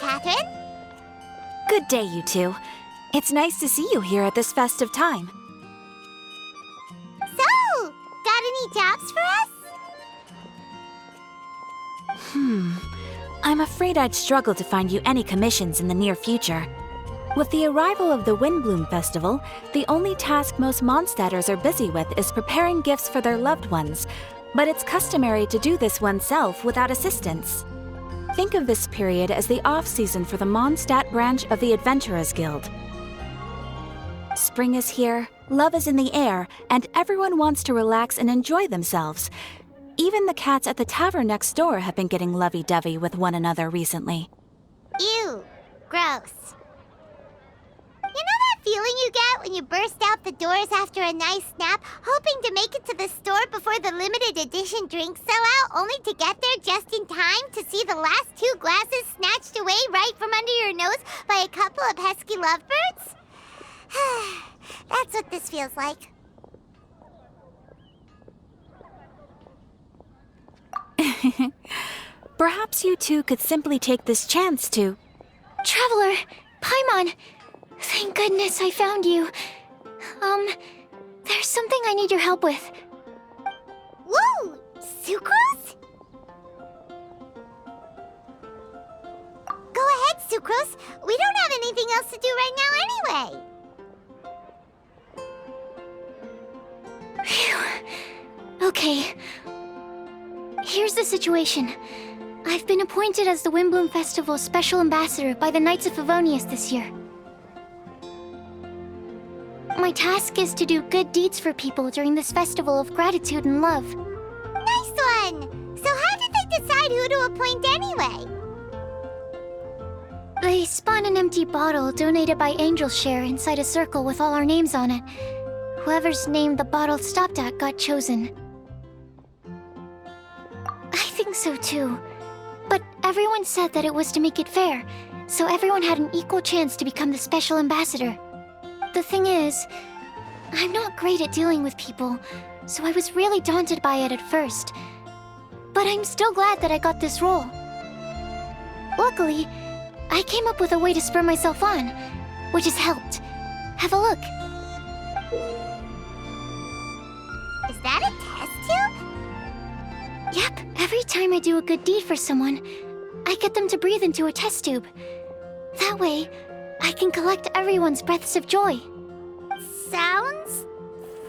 Catherine. Good day, you two. It's nice to see you here at this festive time. So, got any jobs for us? I'm afraid I'd struggle to find you any commissions in the near future. With the arrival of the Windblume Festival, the only task most Mondstadters are busy with is preparing gifts for their loved ones, but it's customary to do this oneself without assistance. Think of this period as the off-season for the Mondstadt branch of the Adventurers Guild. Spring is here, love is in the air, and everyone wants to relax and enjoy themselves. Even the cats at the tavern next door have been getting lovey-dovey with one another recently. Ew, gross. You know that feeling you get when you burst out the doors after a nice nap, hoping to make it to the store before the limited edition drinks sell out, only to get there just in time to see the last 2 glasses snatched away right from under your nose by a couple of pesky lovebirds? That's what this feels like. Perhaps you two could simply take this chance to... Traveler! Paimon! Thank goodness I found you. There's something I need your help with. Woo! Sucrose? Go ahead, Sucrose. We don't have anything else to do right now anyway. Phew. Okay. Here's the situation. I've been appointed as the Windblume Festival's special ambassador by the Knights of Favonius this year. My task is to do good deeds for people during this festival of gratitude and love. Nice one! So how did they decide who to appoint anyway? They spun an empty bottle donated by Angel's Share inside a circle with all our names on it. Whoever's name the bottle stopped at got chosen. I think so too. But everyone said that it was to make it fair, so everyone had an equal chance to become the special ambassador. The thing is, I'm not great at dealing with people, so I was really daunted by it at first. But I'm still glad that I got this role. Luckily, I came up with a way to spur myself on, which has helped. Have a look. Is that a test tube? Yep, every time I do a good deed for someone, I get them to breathe into a test tube. That way, I can collect everyone's breaths of joy. Sounds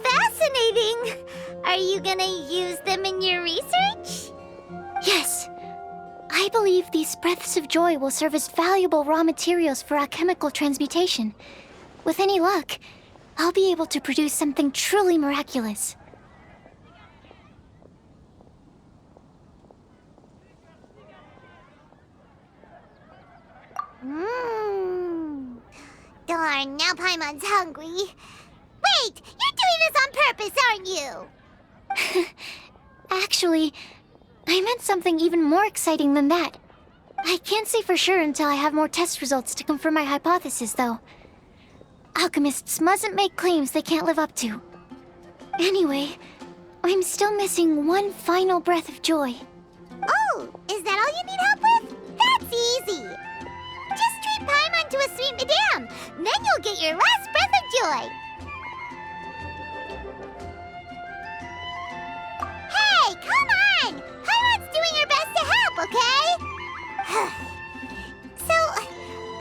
fascinating. Are you gonna use them in your research? Yes. I believe these breaths of joy will serve as valuable raw materials for alchemical transmutation. With any luck, I'll be able to produce something truly miraculous. Darn, now Paimon's hungry. Wait, you're doing this on purpose, aren't you? Actually, I meant something even more exciting than that. I can't say for sure until I have more test results to confirm my hypothesis, though. Alchemists mustn't make claims they can't live up to. Anyway, I'm still missing one final breath of joy. Oh, is that all you need help with? That's easy. Just treat Paimon to a sweet madame, then you'll get your last breath of joy. Hey, come on! Paimon's doing her best to help, okay? So,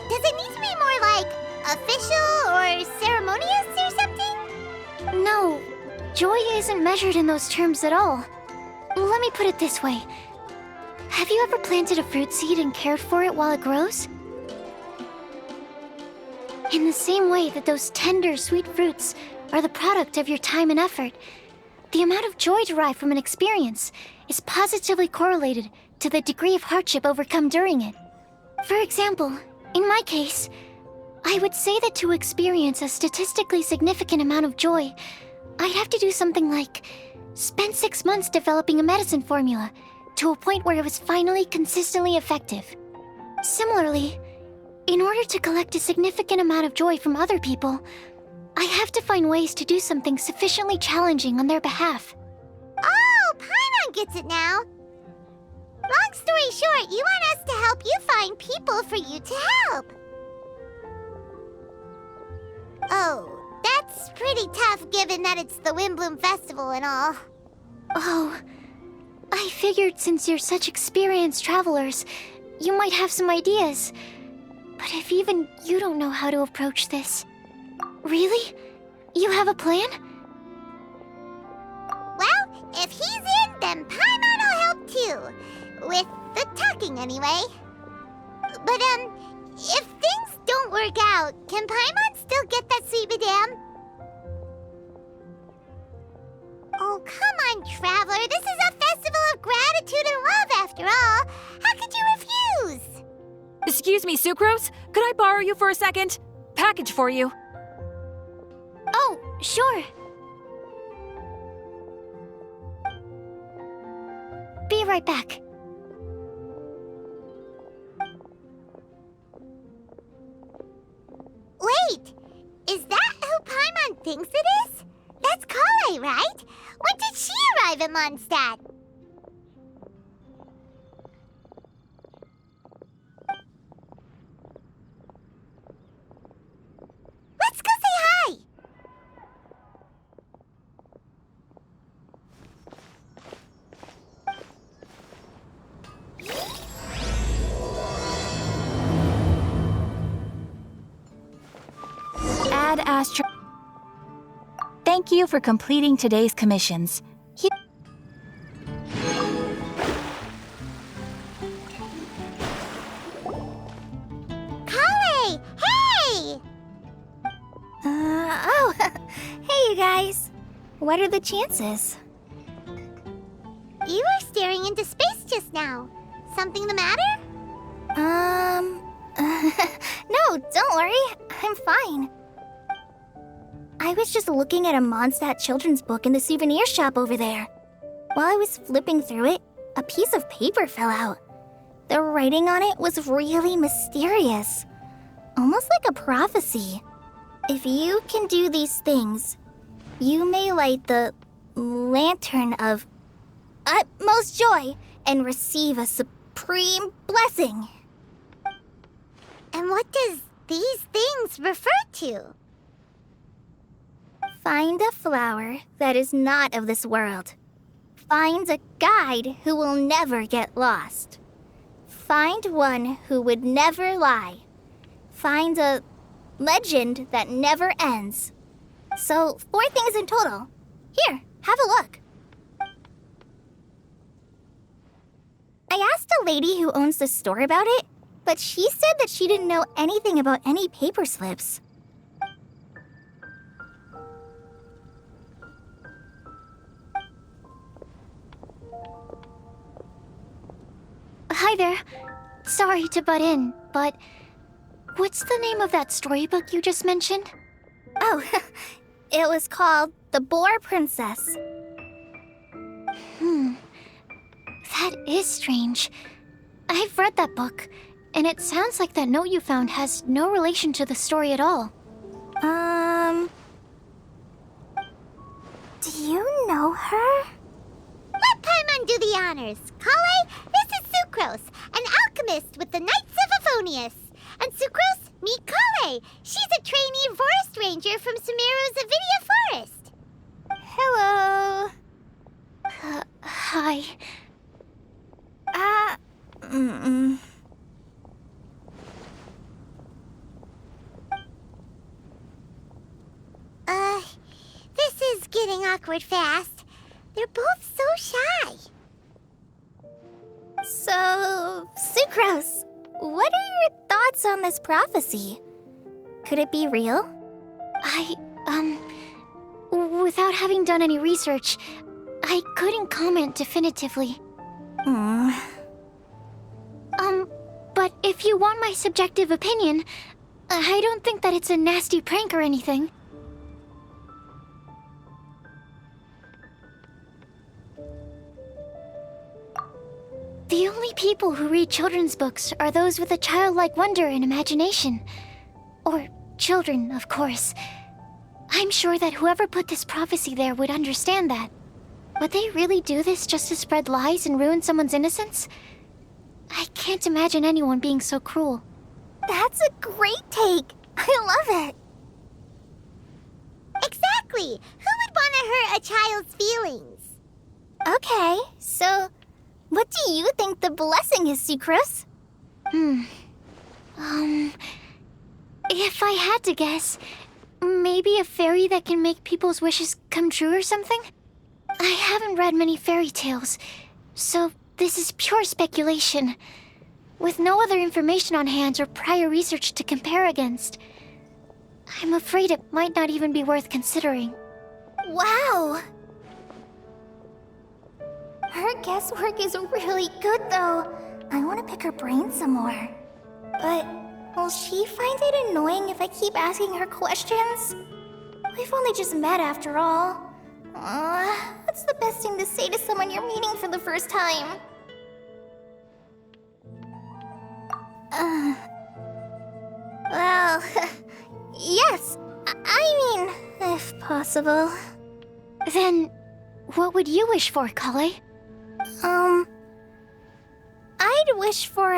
does it need to be more like official or ceremonious or something? No, joy isn't measured in those terms at all. Let me put it this way. Have you ever planted a fruit seed and cared for it while it grows? In the same way that those tender, sweet fruits are the product of your time and effort, the amount of joy derived from an experience is positively correlated to the degree of hardship overcome during it. For example, in my case, I would say that to experience a statistically significant amount of joy, I'd have to do something like spend 6 months developing a medicine formula to a point where it was finally consistently effective. Similarly, in order to collect a significant amount of joy from other people, I have to find ways to do something sufficiently challenging on their behalf. Oh, Paimon gets it now. long story short, you want us to help you find people for you to help. Oh, that's pretty tough given that it's the Windblume Festival and all. Oh, I figured since you're such experienced travelers, you might have some ideas. But if even you don't know how to approach this... Really? You have a plan? Well, if he's in, then Paimon will help too. With the talking, anyway. But, if things don't work out, can Paimon still get that sweet madame? Oh, come on, Traveler. This is a festival of gratitude and love, after all. How could you refuse? Excuse me, Sucrose? Could I borrow you for a second? Package for you. Oh, sure. Be right back. Wait! Is that who Paimon thinks it is? That's Kale, right? When did she arrive in Mondstadt? Let's go say hi! Ad Astra. Thank you for completing today's commissions. Kale! Hey! Hey you guys. What are the chances? You were staring into space just now. Something the matter? No, don't worry. I'm fine. I was just looking at a Mondstadt children's book in the souvenir shop over there. While I was flipping through it, a piece of paper fell out. The writing on it was really mysterious. Almost like a prophecy. If you can do these things, you may light the lantern of utmost joy and receive a supreme blessing. And what does these things refer to? Find a flower that is not of this world. Find a guide who will never get lost. Find one who would never lie. Find a legend that never ends. So, 4 things in total. Here, have a look. I asked a lady who owns the store about it, but she said that she didn't know anything about any paper slips. Hi there. Sorry to butt in, but what's the name of that storybook you just mentioned? Oh, it was called The Boar Princess. That is strange. I've read that book, and it sounds like that note you found has no relation to the story at all. Do you know her? Let Paimon do the honors. Kale, this is Sucrose, an alchemist with the Knights of Favonius. And Sucrose, meet Kale. She's a trainee forest ranger from Sumeru's Avidia Forest. Hello. Hi. This is getting awkward fast. They're both so shy. So, Sucrose, what are your thoughts on this prophecy? Could it be real? Without having done any research, I couldn't comment definitively. But if you want my subjective opinion, I don't think that it's a nasty prank or anything. The only people who read children's books are those with a childlike wonder and imagination. Or children, of course. I'm sure that whoever put this prophecy there would understand that. Would they really do this just to spread lies and ruin someone's innocence? I can't imagine anyone being so cruel. That's a great take. I love it. Exactly. Who would want to hurt a child's feelings? Okay, so what do you think the blessing is, Sucrose? If I had to guess, maybe a fairy that can make people's wishes come true or something? I haven't read many fairy tales, so this is pure speculation. With no other information on hand or prior research to compare against, I'm afraid it might not even be worth considering. Wow! Her guesswork is really good, though. I want to pick her brain some more. But will she find it annoying if I keep asking her questions? We've only just met after all. What's the best thing to say to someone you're meeting for the first time? Well, yes. I mean, if possible. Then, what would you wish for, Kale? I'd wish for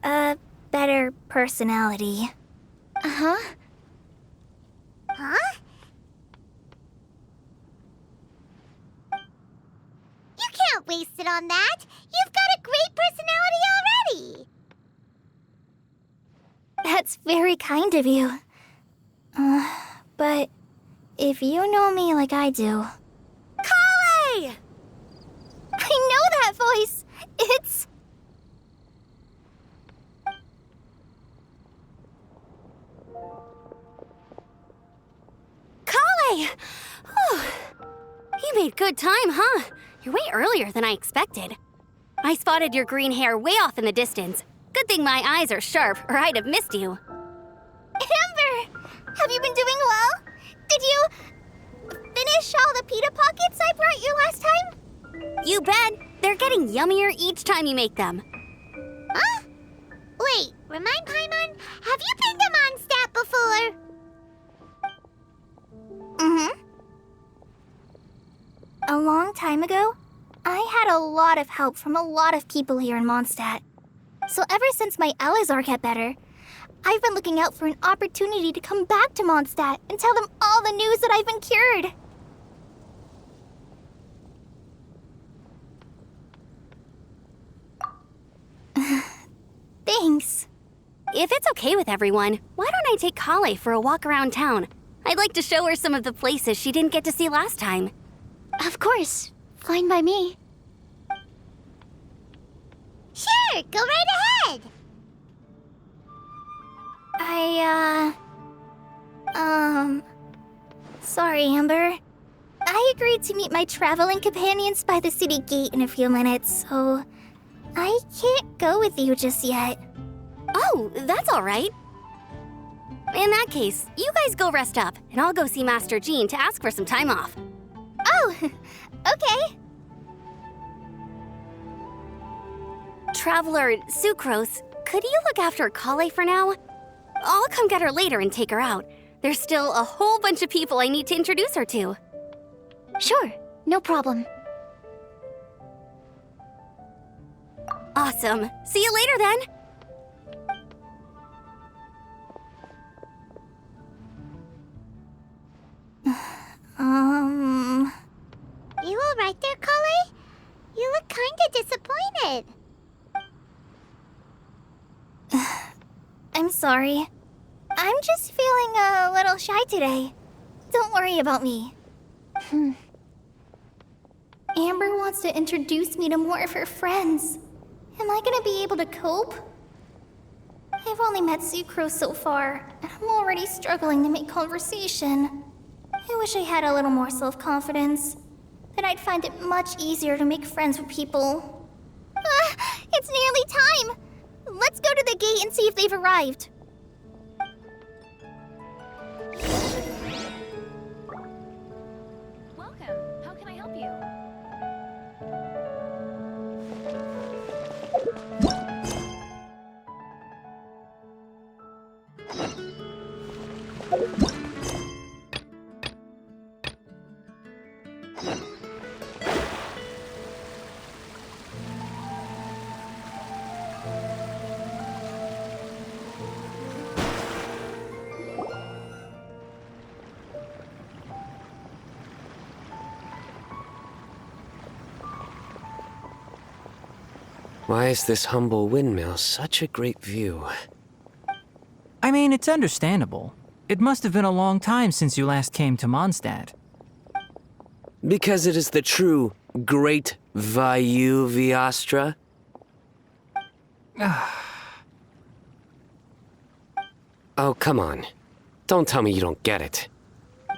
a better personality. Uh-huh. Huh? You can't waste it on that. You've got a great personality already. That's very kind of you. But if you know me like I do... Kale! I know that voice. It's... Kale! You made good time, huh? You're way earlier than I expected. I spotted your green hair way off in the distance. Good thing my eyes are sharp, or I'd have missed you. Amber! Have you been doing well? Did you finish all the pita pockets I brought you last time? You bet! They're getting yummier each time you make them. Huh? Wait, remind Paimon, have you been to Mondstadt before? Mm-hmm. A long time ago, I had a lot of help from a lot of people here in Mondstadt. So ever since my Elazar got better, I've been looking out for an opportunity to come back to Mondstadt and tell them all the news that I've been cured. Thanks. If it's okay with everyone, why don't I take Kale for a walk around town? I'd like to show her some of the places she didn't get to see last time. Of course. Fine by me. Sure, go right ahead. Sorry, Amber. I agreed to meet my traveling companions by the city gate in a few minutes, so I can't go with you just yet. Oh, that's all right. In that case, you guys go rest up, and I'll go see Master Jean to ask for some time off. Oh, okay. Traveler Sucrose, could you look after Kale for now? I'll come get her later and take her out. There's still a whole bunch of people I need to introduce her to. Sure, no problem. Awesome. See you later then. You all right there, Kale? You look kinda disappointed. I'm sorry. I'm just feeling a little shy today. Don't worry about me. Amber wants to introduce me to more of her friends. Am I gonna be able to cope? I've only met Sucrose so far, and I'm already struggling to make conversation. I wish I had a little more self-confidence. Then I'd find it much easier to make friends with people. It's nearly time! Let's go to the gate and see if they've arrived. Welcome. How can I help you? Why is this humble windmill such a great view? I mean, it's understandable. It must have been a long time since you last came to Mondstadt. Because it is the true Great Vayu Viastra? Oh, come on. Don't tell me you don't get it.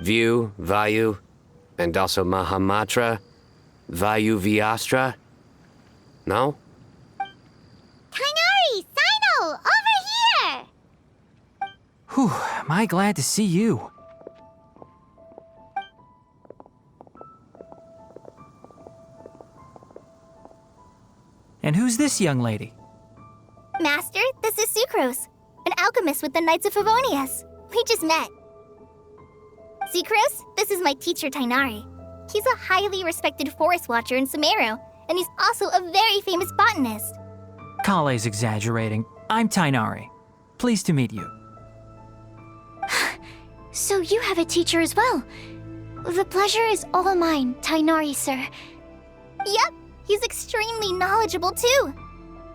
View, Vayu, and also Mahamatra, Vayu Viastra? No? Kainari! Sino! Over here! Whew, am I glad to see you. And who's this young lady? Master, this is Sucrose, an alchemist with the Knights of Favonius. We just met. Sucrose, this is my teacher, Tainari. He's a highly respected forest watcher in Sumeru, and he's also a very famous botanist. Kale's exaggerating. I'm Tainari. Pleased to meet you. So you have a teacher as well. The pleasure is all mine, Tainari, sir. Yep, he's extremely knowledgeable too.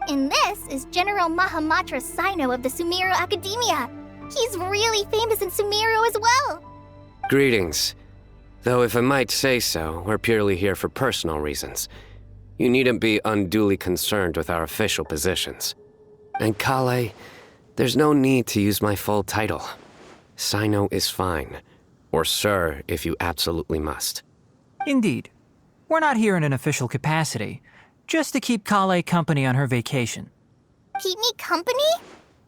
And this is General Mahamatra Sino of the Sumeru Academia. He's really famous in Sumeru as well. Greetings. Though if I might say so, we're purely here for personal reasons. You needn't be unduly concerned with our official positions. And Kale, there's no need to use my full title. Sino is fine. Or sir, if you absolutely must. Indeed. We're not here in an official capacity, just to keep Kale company on her vacation. Keep me company?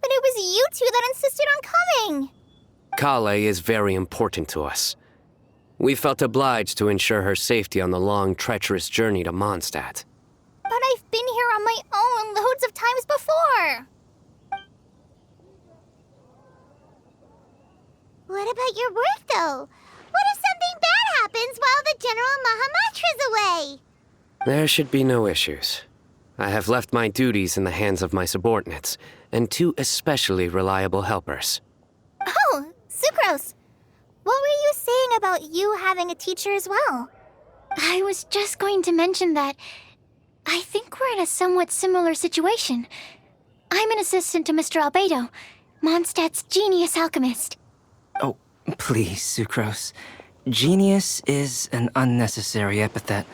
But it was you two that insisted on coming. Kale is very important to us. We felt obliged to ensure her safety on the long, treacherous journey to Mondstadt. But I've been here on my own loads of times before. What about your work, though? What if something bad happens while the General Mahamatra's away? There should be no issues. I have left my duties in the hands of my subordinates, and 2 especially reliable helpers. Oh, Sucrose. What were you saying about you having a teacher as well? I was just going to mention that I think we're in a somewhat similar situation. I'm an assistant to Mr. Albedo, Mondstadt's genius alchemist. Oh, please, Sucrose. Genius is an unnecessary epithet.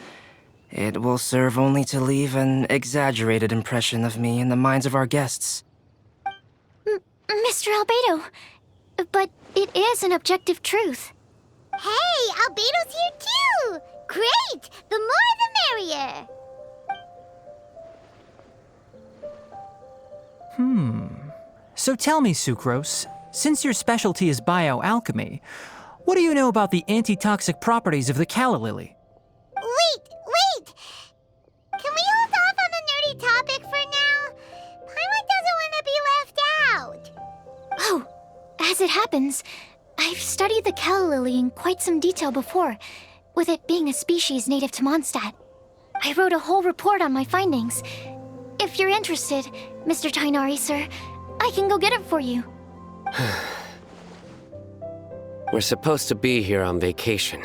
It will serve only to leave an exaggerated impression of me in the minds of our guests. Mr. Albedo, but it is an objective truth. Hey, Albedo's here too! Great! The more the merrier! So tell me, Sucrose, since your specialty is bioalchemy, what do you know about the antitoxic properties of the calla lily? Wait! Can we hold off on the nerdy topic for now? Paimon doesn't want to be left out. Oh, as it happens, I've studied the calla lily in quite some detail before, with it being a species native to Mondstadt. I wrote a whole report on my findings. If you're interested, Mr. Tainari, sir, I can go get it for you. We're supposed to be here on vacation,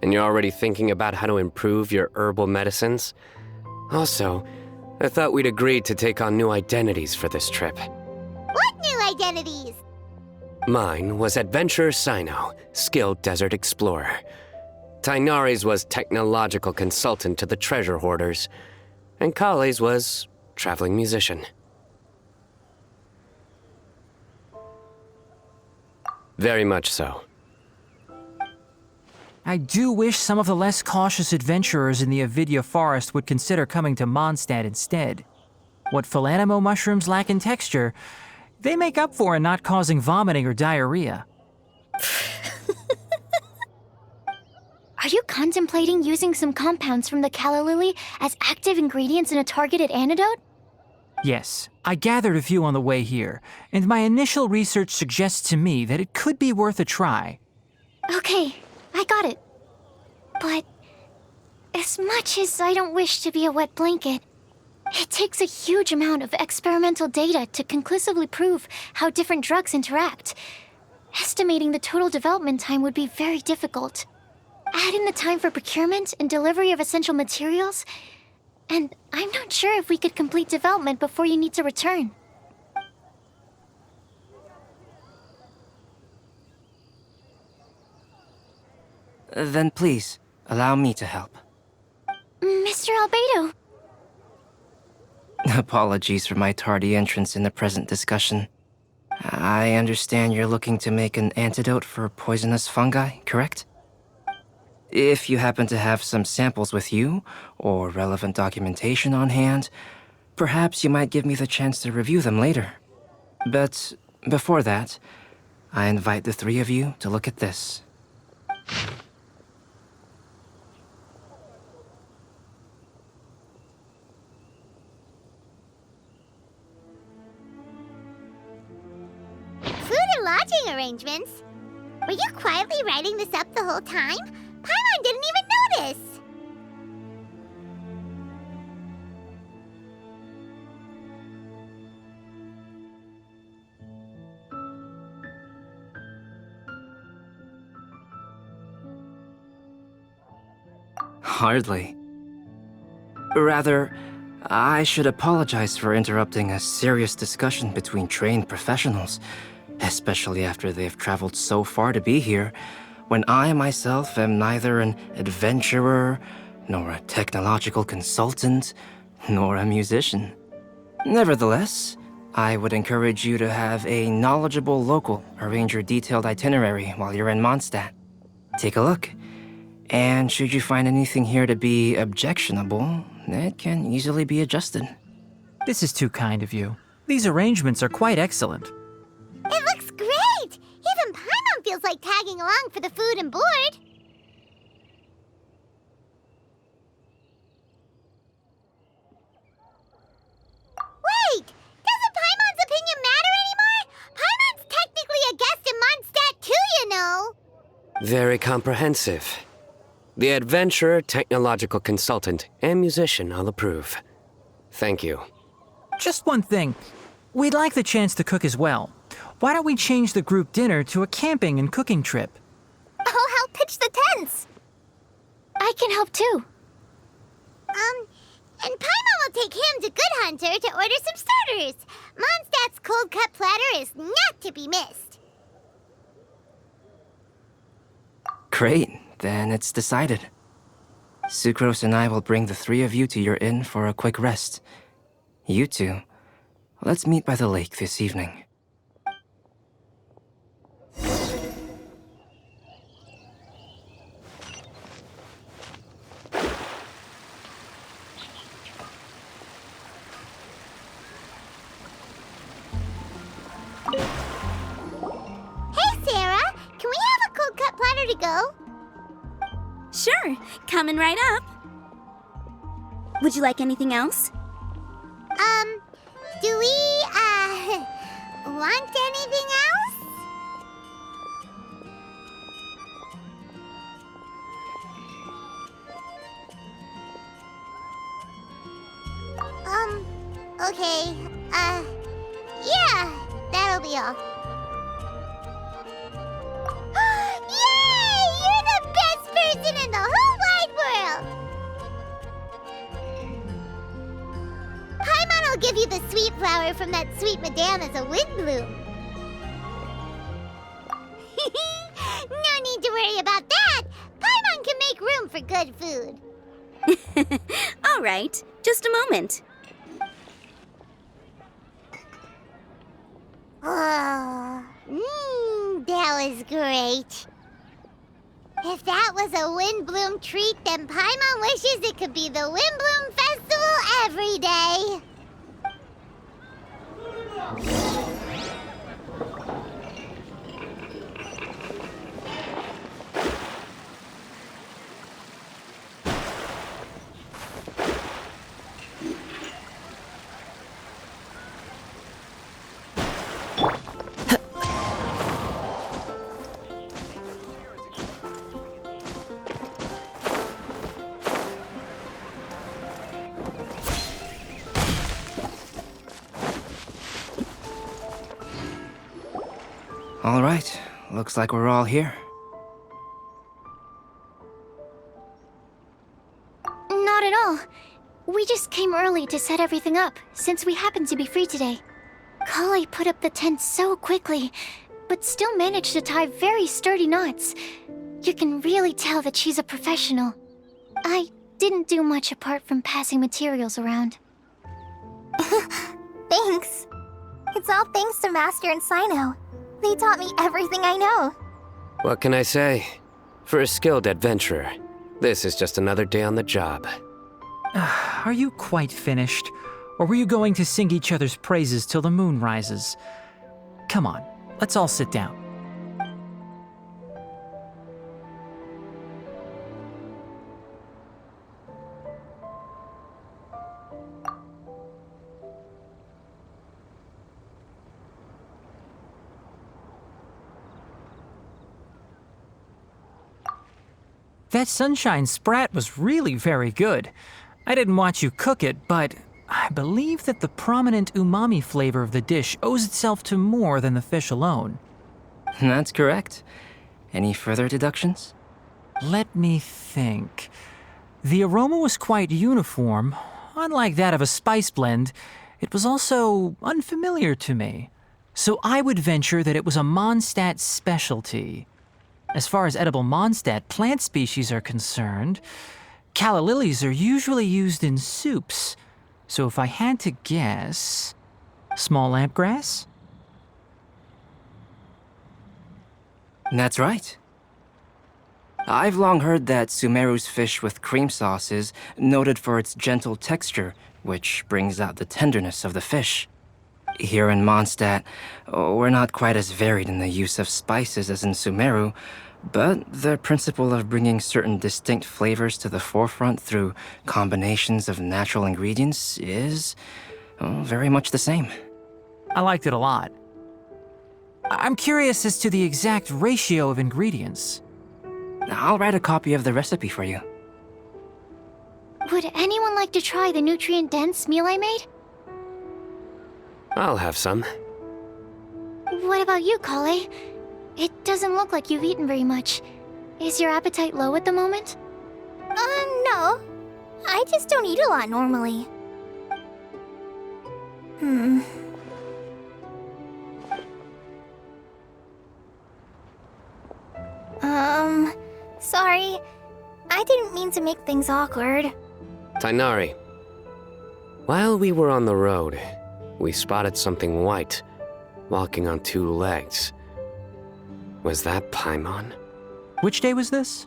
and you're already thinking about how to improve your herbal medicines? Also, I thought we'd agreed to take on new identities for this trip. What new identities? Mine was Adventurer Sino, skilled desert explorer. Tainari's was technological consultant to the treasure hoarders, and Kale's was traveling musician. Very much so. I do wish some of the less cautious adventurers in the Avidya forest would consider coming to Mondstadt instead. What Philanimo mushrooms lack in texture, they make up for in not causing vomiting or diarrhea. Are you contemplating using some compounds from the calla lily as active ingredients in a targeted antidote? Yes, I gathered a few on the way here, and my initial research suggests to me that it could be worth a try. Okay, I got it. But as much as I don't wish to be a wet blanket, it takes a huge amount of experimental data to conclusively prove how different drugs interact. Estimating the total development time would be very difficult. Add in the time for procurement and delivery of essential materials, And I'm not sure if we could complete development before you need to return. Then please, allow me to help. Mr. Albedo. Apologies for my tardy entrance in the present discussion. I understand you're looking to make an antidote for poisonous fungi, correct? If you happen to have some samples with you, or relevant documentation on hand, perhaps you might give me the chance to review them later. But before that, I invite the three of you to look at this. Food and lodging arrangements? Were you quietly writing this up the whole time? Paimon didn't even notice! Hardly. Rather, I should apologize for interrupting a serious discussion between trained professionals, especially after they've traveled so far to be here, when I myself am neither an adventurer, nor a technological consultant, nor a musician. Nevertheless, I would encourage you to have a knowledgeable local arrange your detailed itinerary while you're in Mondstadt. Take a look, and should you find anything here to be objectionable, it can easily be adjusted. This is too kind of you. These arrangements are quite excellent. It looks great! Even Paimon feels like tagging along for the food and board. Wait! Doesn't Paimon's opinion matter anymore? Paimon's technically a guest in Mondstadt too, you know! Very comprehensive. The adventurer, technological consultant, and musician all approve. Thank you. Just one thing. We'd like the chance to cook as well. Why don't we change the group dinner to a camping and cooking trip? I'll help pitch the tents! I can help too. And Paimon will take him to Good Hunter to order some starters. Mondstadt's cold-cut platter is not to be missed. Great, then it's decided. Sucrose and I will bring the three of you to your inn for a quick rest. You two, let's meet by the lake this evening. Hey, Sarah! Can we have a cold-cut platter to go? Sure, coming right up. Would you like anything else? Do we, want anything else? Okay, yeah, that'll be all. Yay! You're the best person in the whole wide world! Paimon will give you the sweet flower from that sweet madame as a Windblume. No need to worry about that! Paimon can make room for good food. All right, just a moment. Oh, that was great. If that was a Windblume treat, then Paimon wishes it could be the Windblume Festival every day. All right, looks like we're all here. Not at all. We just came early to set everything up, since we happen to be free today. Kale put up the tent so quickly, but still managed to tie very sturdy knots. You can really tell that she's a professional. I didn't do much apart from passing materials around. Thanks. It's all thanks to Master and Sino. They taught me everything I know. What can I say? For a skilled adventurer, this is just another day on the job. Are you quite finished? Or were you going to sing each other's praises till the moon rises? Come on, let's all sit down. That sunshine sprat was really very good. I didn't watch you cook it, but I believe that the prominent umami flavor of the dish owes itself to more than the fish alone. That's correct. Any further deductions? Let me think. The aroma was quite uniform. Unlike that of a spice blend, it was also unfamiliar to me. So I would venture that it was a Mondstadt specialty. As far as edible Mondstadt plant species are concerned, calla lilies are usually used in soups. So if I had to guess, small lampgrass? That's right. I've long heard that Sumeru's fish with cream sauce is noted for its gentle texture, which brings out the tenderness of the fish. Here in Mondstadt, we're not quite as varied in the use of spices as in Sumeru, but the principle of bringing certain distinct flavors to the forefront through combinations of natural ingredients is very much the same. I liked it a lot. I'm curious as to the exact ratio of ingredients. I'll write a copy of the recipe for you. Would anyone like to try the nutrient-dense meal I made? I'll have some. What about you, Kale? It doesn't look like you've eaten very much. Is your appetite low at the moment? No. I just don't eat a lot normally. Sorry. I didn't mean to make things awkward. Tainari, while we were on the road, we spotted something white, walking on two legs. Was that Paimon? Which day was this?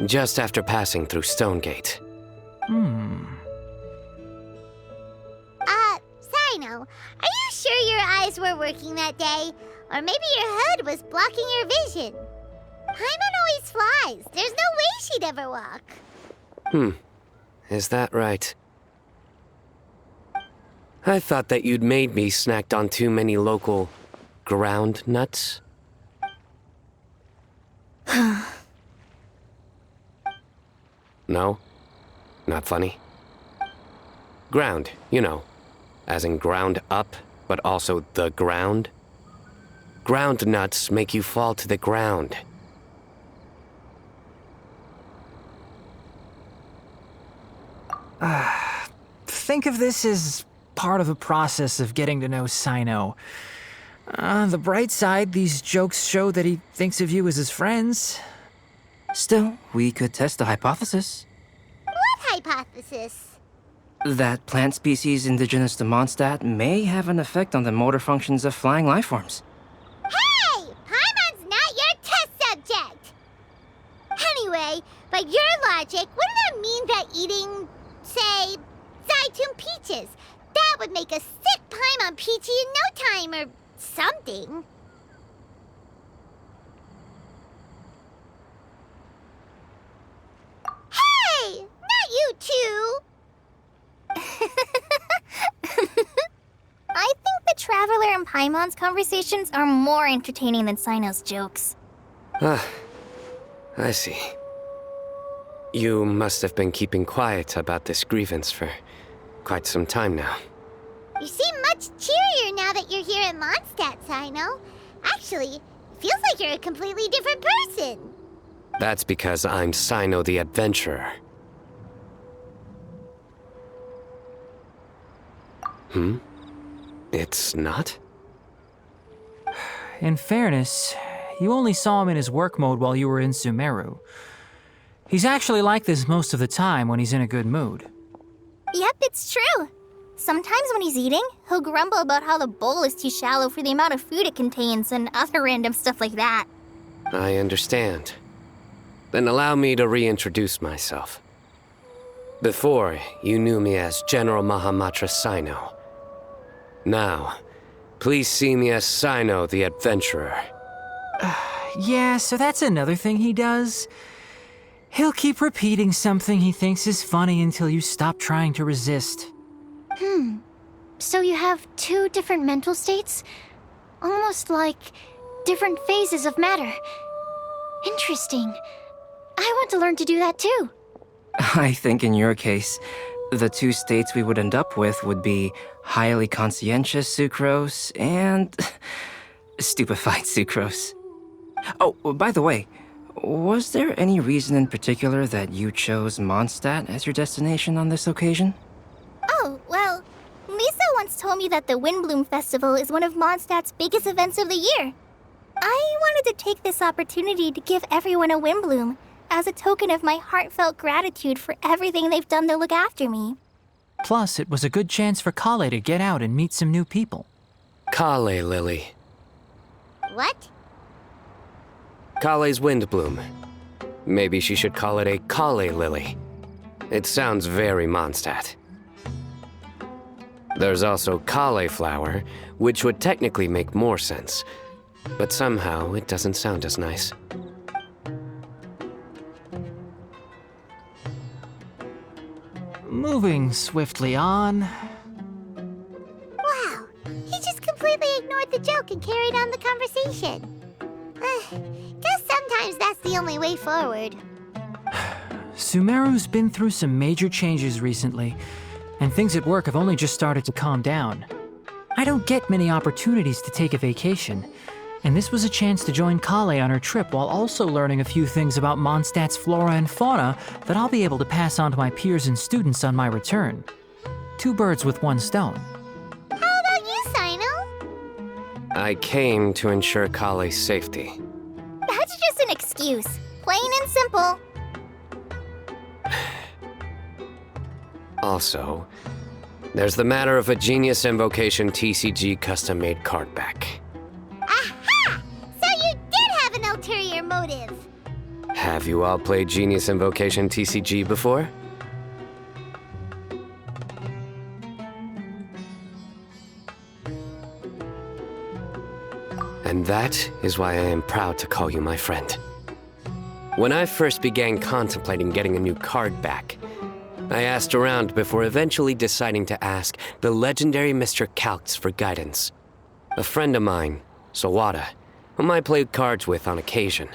Just after passing through Stonegate. Sino, are you sure your eyes were working that day? Or maybe your hood was blocking your vision? Paimon always flies. There's no way she'd ever walk. Is that right? I thought that you'd made me snacked on too many local ground nuts. No? Not funny? Ground, you know. As in ground up, but also the ground. Ground nuts make you fall to the ground. Think of this as part of the process of getting to know Sino. On the bright side, these jokes show that he thinks of you as his friends. Still, we could test the hypothesis. What hypothesis? That plant species indigenous to Mondstadt may have an effect on the motor functions of flying lifeforms. Hey! Paimon's not your test subject! Anyway, by your logic, wouldn't that mean that eating, say, Zaitun peaches, that would make a sick Paimon peachy in no time or something? Hey! Not you two! I think the Traveler and Paimon's conversations are more entertaining than Sino's jokes. I see. You must have been keeping quiet about this grievance for quite some time now. You seem much cheerier now that you're here in Mondstadt, Sino. Actually, it feels like you're a completely different person. That's because I'm Sino the Adventurer. It's not? In fairness, you only saw him in his work mode while you were in Sumeru. He's actually like this most of the time when he's in a good mood. Yep, it's true. Sometimes when he's eating, he'll grumble about how the bowl is too shallow for the amount of food it contains and other random stuff like that. I understand. Then allow me to reintroduce myself. Before, you knew me as General Mahamatra Sino. Now, please see me as Sino the Adventurer. Yeah, so that's another thing he does. He'll keep repeating something he thinks is funny until you stop trying to resist. So you have two different mental states? Almost like different phases of matter. Interesting. I want to learn to do that too. I think in your case, the two states we would end up with would be highly conscientious sucrose and stupefied sucrose. Oh, by the way, was there any reason in particular that you chose Mondstadt as your destination on this occasion? Oh, well, Lisa once told me that the Windblume Festival is one of Mondstadt's biggest events of the year. I wanted to take this opportunity to give everyone a Windblume as a token of my heartfelt gratitude for everything they've done to look after me. Plus, it was a good chance for Kale to get out and meet some new people. Kale Lily. What? Kale's Windblume. Maybe she should call it a Kale Lily. It sounds very Mondstadt. There's also cauliflower, which would technically make more sense, but somehow it doesn't sound as nice. Moving swiftly on. Wow, he just completely ignored the joke and carried on the conversation. Guess sometimes that's the only way forward. Sumeru's been through some major changes recently, and things at work have only just started to calm down. I don't get many opportunities to take a vacation, and this was a chance to join Kale on her trip while also learning a few things about Mondstadt's flora and fauna that I'll be able to pass on to my peers and students on my return. Two birds with one stone. How about you, Sino? I came to ensure Kale's safety. That's just an excuse. Plain and simple. Also, there's the matter of a Genius Invocation TCG custom-made card back. Aha! So you did have an ulterior motive. Have you all played Genius Invocation TCG before? And that is why I am proud to call you my friend. When I first began contemplating getting a new card back, I asked around before eventually deciding to ask the legendary Mr. Calx for guidance. A friend of mine, Sawada, whom I played cards with on occasion,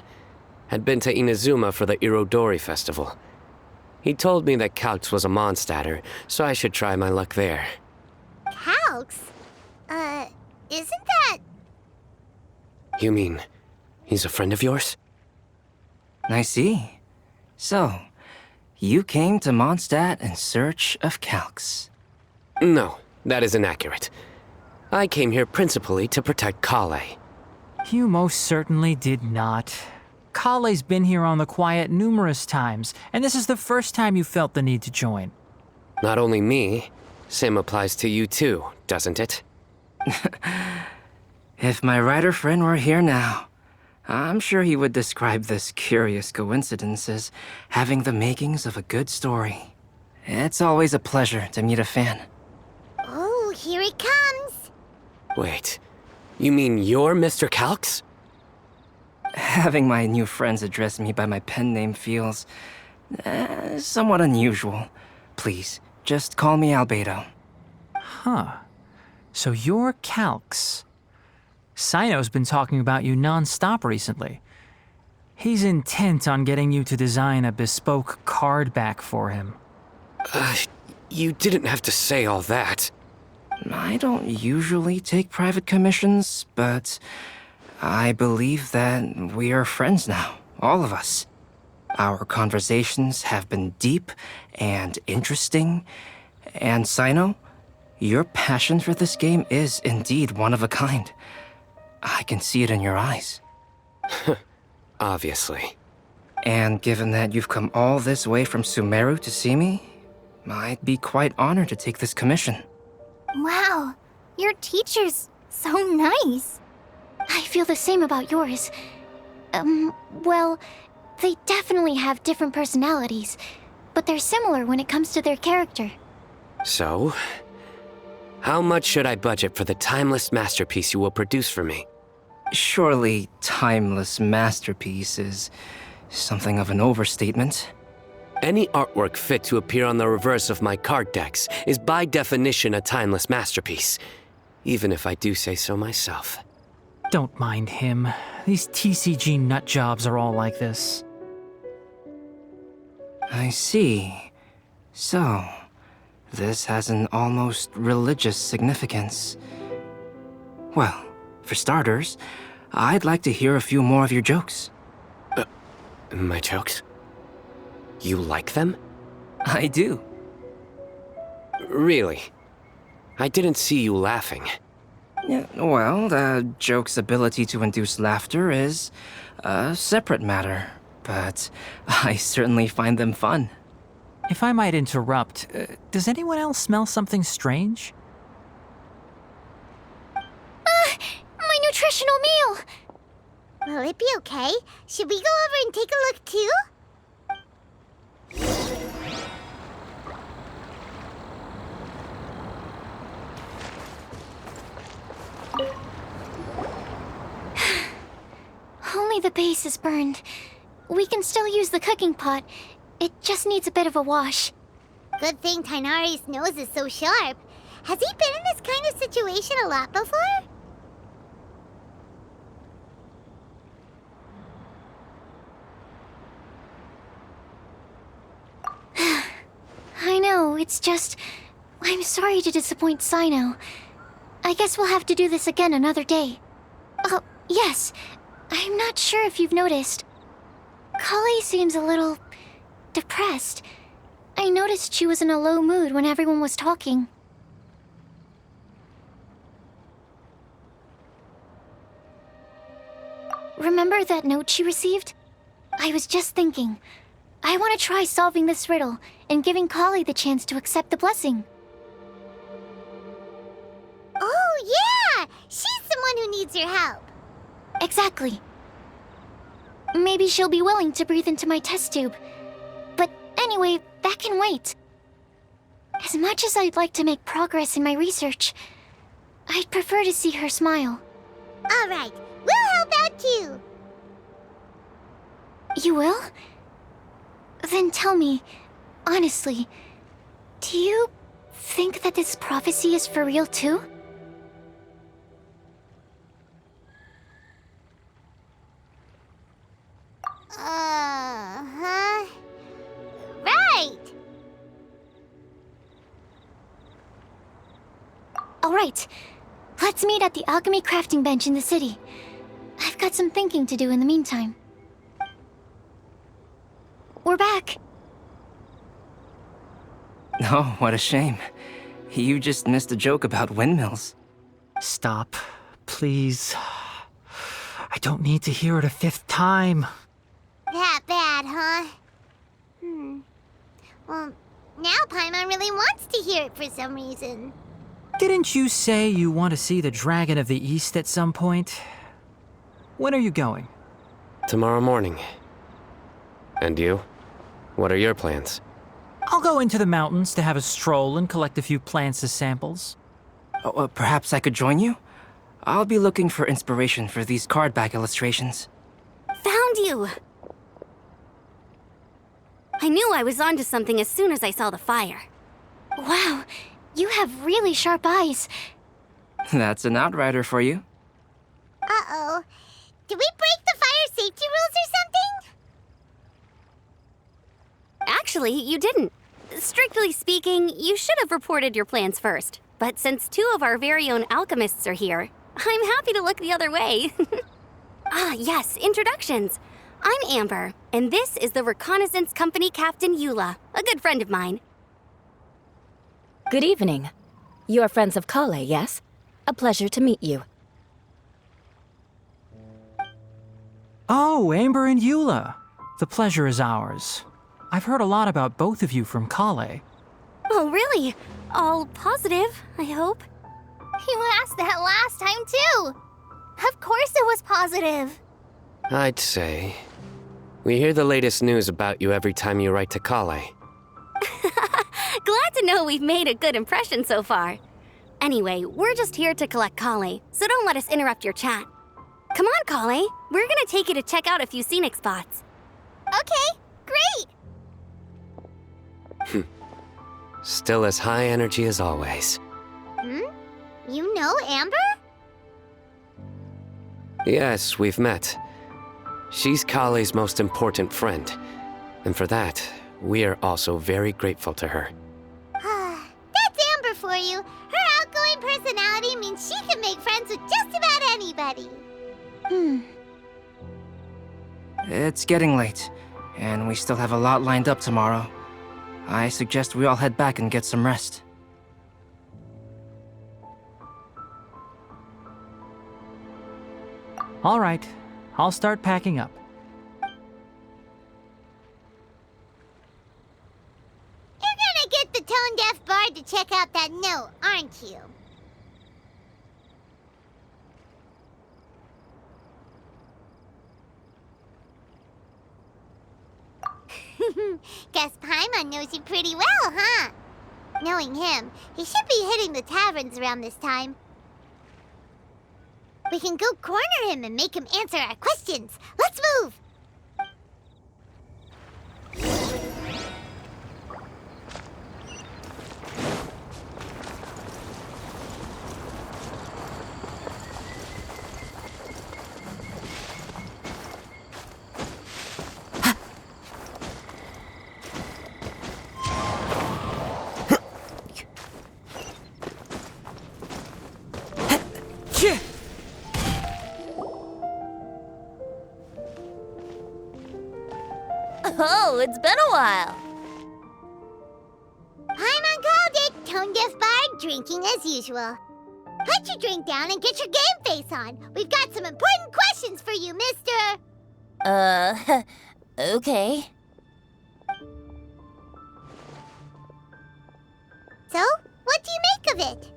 had been to Inazuma for the Irodori Festival. He told me that Calx was a Mondstadter, so I should try my luck there. Calx? Isn't that... You mean, he's a friend of yours? I see. So, you came to Mondstadt in search of Calx. No, that is inaccurate. I came here principally to protect Kale. You most certainly did not. Kale's been here on the quiet numerous times, and this is the first time you felt the need to join. Not only me, same applies to you too, doesn't it? If my writer friend were here now, I'm sure he would describe this curious coincidence as having the makings of a good story. It's always a pleasure to meet a fan. Oh, here he comes. Wait, you mean you're Mr. Calx? Having my new friends address me by my pen name feels somewhat unusual. Please, just call me Albedo. Huh. So you're Calx. Sino's been talking about you non-stop recently. He's intent on getting you to design a bespoke card back for him. You didn't have to say all that. I don't usually take private commissions, but I believe that we are friends now, all of us. Our conversations have been deep and interesting, and Sino, Your passion for this game is indeed one of a kind. I can see it in your eyes. Obviously. And given that you've come all this way from Sumeru to see me, I'd be quite honored to take this commission. Wow, your teacher's so nice. I feel the same about yours. Well, they definitely have different personalities, but they're similar when it comes to their character. So, how much should I budget for the timeless masterpiece you will produce for me? Surely, timeless masterpiece is something of an overstatement. Any artwork fit to appear on the reverse of my card decks is by definition a timeless masterpiece, even if I do say so myself. Don't mind him. These TCG nut jobs are all like this. I see. So, this has an almost religious significance. Well, for starters, I'd like to hear a few more of your jokes. My jokes? You like them? I do. Really? I didn't see you laughing. Yeah, well, the joke's ability to induce laughter is a separate matter, but I certainly find them fun. If I might interrupt, does anyone else smell something strange? My nutritional meal! Will it be okay? Should we go over and take a look too? Only the base is burned. We can still use the cooking pot. It just needs a bit of a wash. Good thing Tainari's nose is so sharp. Has he been in this kind of situation a lot before? I know, it's just... I'm sorry to disappoint Sino. I guess we'll have to do this again another day. Oh, yes. I'm not sure if you've noticed. Kali seems a little... depressed. I noticed she was in a low mood when everyone was talking. Remember that note she received? I was just thinking. I want to try solving this riddle and giving Kali the chance to accept the blessing. Oh, yeah! She's someone who needs your help. Exactly. Maybe she'll be willing to breathe into my test tube. But anyway, that can wait. As much as I'd like to make progress in my research, I'd prefer to see her smile. All right, we'll help out too. You will? Then tell me, honestly, do you think that this prophecy is for real too? Uh-huh. Right! Alright, let's meet at the alchemy crafting bench in the city. I've got some thinking to do in the meantime. We're back. Oh, what a shame. You just missed a joke about windmills. Stop, please. I don't need to hear it a fifth time. That bad, huh? Well, now Paimon really wants to hear it for some reason. Didn't you say you want to see the Dragon of the East at some point? When are you going? Tomorrow morning. And you? What are your plans? I'll go into the mountains to have a stroll and collect a few plants as samples. Oh, perhaps I could join you? I'll be looking for inspiration for these card back illustrations. Found you! I knew I was onto something as soon as I saw the fire. Wow, you have really sharp eyes. That's an outrider for you. Uh-oh. Did we break the fire safety rules or something? Actually, you didn't. Strictly speaking, you should have reported your plans first. But since two of our very own alchemists are here, I'm happy to look the other way. Yes, introductions. I'm Amber, and this is the Reconnaissance Company Captain Eula, a good friend of mine. Good evening. You're friends of Kale, yes? A pleasure to meet you. Oh, Amber and Eula. The pleasure is ours. I've heard a lot about both of you from Kale. Oh, really? All positive, I hope. You asked that last time, too. Of course it was positive. I'd say. We hear the latest news about you every time you write to Kale. Glad to know we've made a good impression so far. Anyway, we're just here to collect Kale, so don't let us interrupt your chat. Come on, Kale. We're gonna take you to check out a few scenic spots. Okay, great. Still as high energy as always. You know Amber? Yes, we've met. She's Kale's most important friend. And for that, we are also very grateful to her. That's Amber for you. Her outgoing personality means she can make friends with just about anybody. It's getting late, and we still have a lot lined up tomorrow. I suggest we all head back and get some rest. All right, I'll start packing up. You're gonna get the tone-deaf bard to check out that note, aren't you? Guess Paimon knows you pretty well, huh? Knowing him, he should be hitting the taverns around this time. We can go corner him and make him answer our questions. Let's move! Oh, it's been a while. Paimon called it, tone-deaf bard drinking as usual. Put your drink down and get your game face on. We've got some important questions for you, mister. Okay. So, what do you make of it?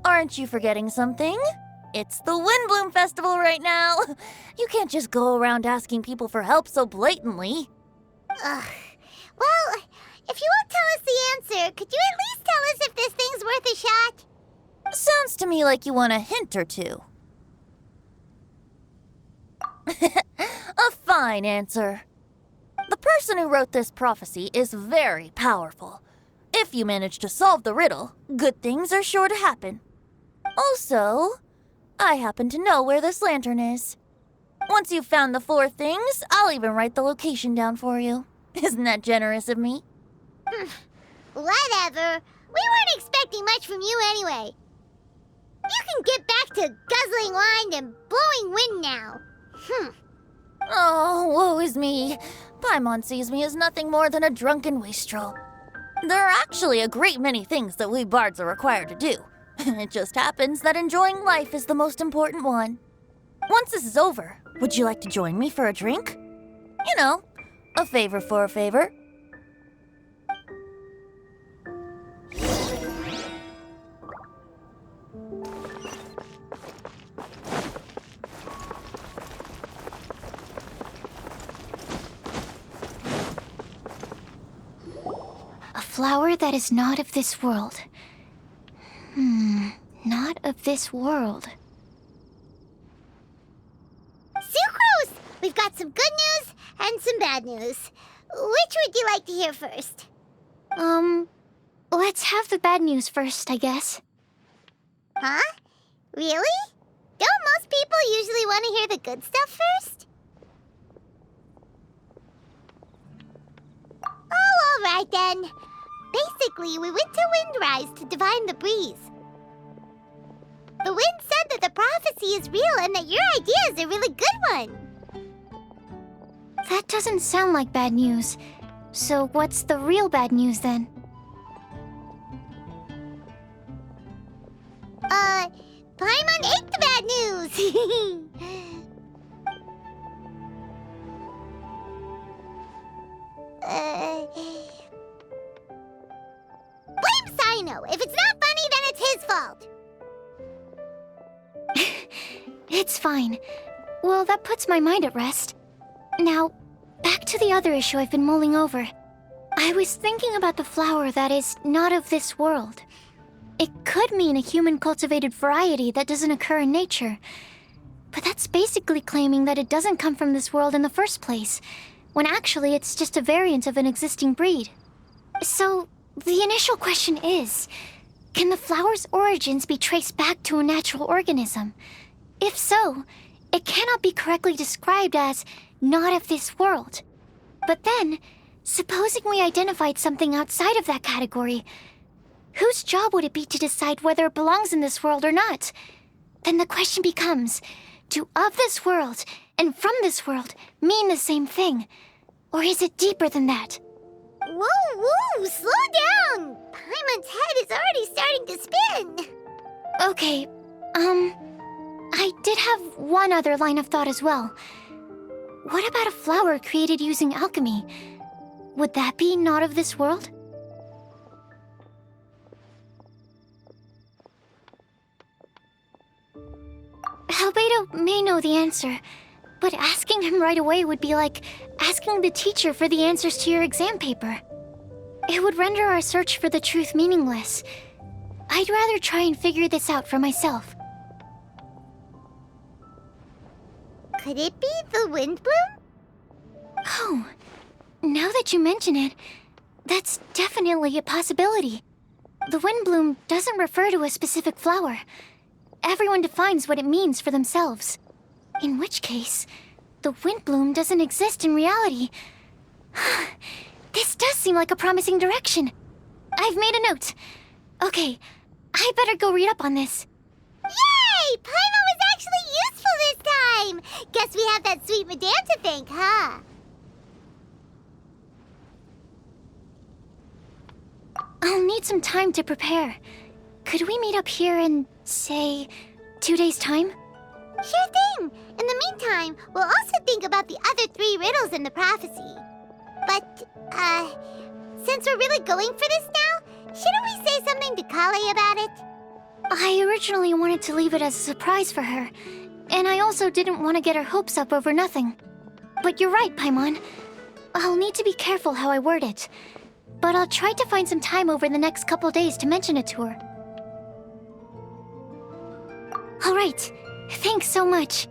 Aren't you forgetting something? It's the Windblume Festival right now. You can't just go around asking people for help so blatantly. Ugh. Well, if you won't tell us the answer, could you at least tell us if this thing's worth a shot? Sounds to me like you want a hint or two. A fine answer. The person who wrote this prophecy is very powerful. If you manage to solve the riddle, good things are sure to happen. Also, I happen to know where this lantern is. Once you've found the 4 things, I'll even write the location down for you. Isn't that generous of me? Whatever. We weren't expecting much from you anyway. You can get back to guzzling wine and blowing wind now. Oh, woe is me. Paimon sees me as nothing more than a drunken wastrel. There are actually a great many things that we bards are required to do. It just happens that enjoying life is the most important one. Once this is over, would you like to join me for a drink? You know, a favor for a favor. A flower that is not of this world. Not of this world. Sucrose! We've got some good news and some bad news. Which would you like to hear first? Let's have the bad news first, I guess. Huh? Really? Don't most people usually want to hear the good stuff first? Oh, all right then. Basically, we went to Windrise to divine the breeze. The wind said that the prophecy is real and that your idea is a really good one. That doesn't sound like bad news. So what's the real bad news then? Paimon ate the bad news! Blame Sino! If it's not funny, then it's his fault! It's fine. Well, that puts my mind at rest. Now, back to the other issue I've been mulling over. I was thinking about the flower that is not of this world. It could mean a human-cultivated variety that doesn't occur in nature. But that's basically claiming that it doesn't come from this world in the first place, when actually it's just a variant of an existing breed. So, the initial question is, can the flower's origins be traced back to a natural organism? If so, it cannot be correctly described as not of this world. But then, supposing we identified something outside of that category, whose job would it be to decide whether it belongs in this world or not? Then the question becomes, do of this world and from this world mean the same thing? Or is it deeper than that? Whoa, slow down! Paimon's head is already starting to spin! Okay, I did have one other line of thought as well. What about a flower created using alchemy? Would that be not of this world? Albedo may know the answer, but asking him right away would be like asking the teacher for the answers to your exam paper. It would render our search for the truth meaningless. I'd rather try and figure this out for myself. Could it be the Windblume? Oh, now that you mention it, that's definitely a possibility. The Windblume doesn't refer to a specific flower. Everyone defines what it means for themselves. In which case, the Windblume doesn't exist in reality. This does seem like a promising direction. I've made a note. Okay, I better go read up on this. Yay! Paimon was actually useful this time! Guess we have that sweet madame to thank, huh? I'll need some time to prepare. Could we meet up here in, say, 2 days' time? Sure thing! In the meantime, we'll also think about the other 3 riddles in the prophecy. But, since we're really going for this now, shouldn't we say something to Kale about it? I originally wanted to leave it as a surprise for her, and I also didn't want to get her hopes up over nothing. But you're right, Paimon. I'll need to be careful how I word it. But I'll try to find some time over the next couple days to mention it to her. All right. Thanks so much.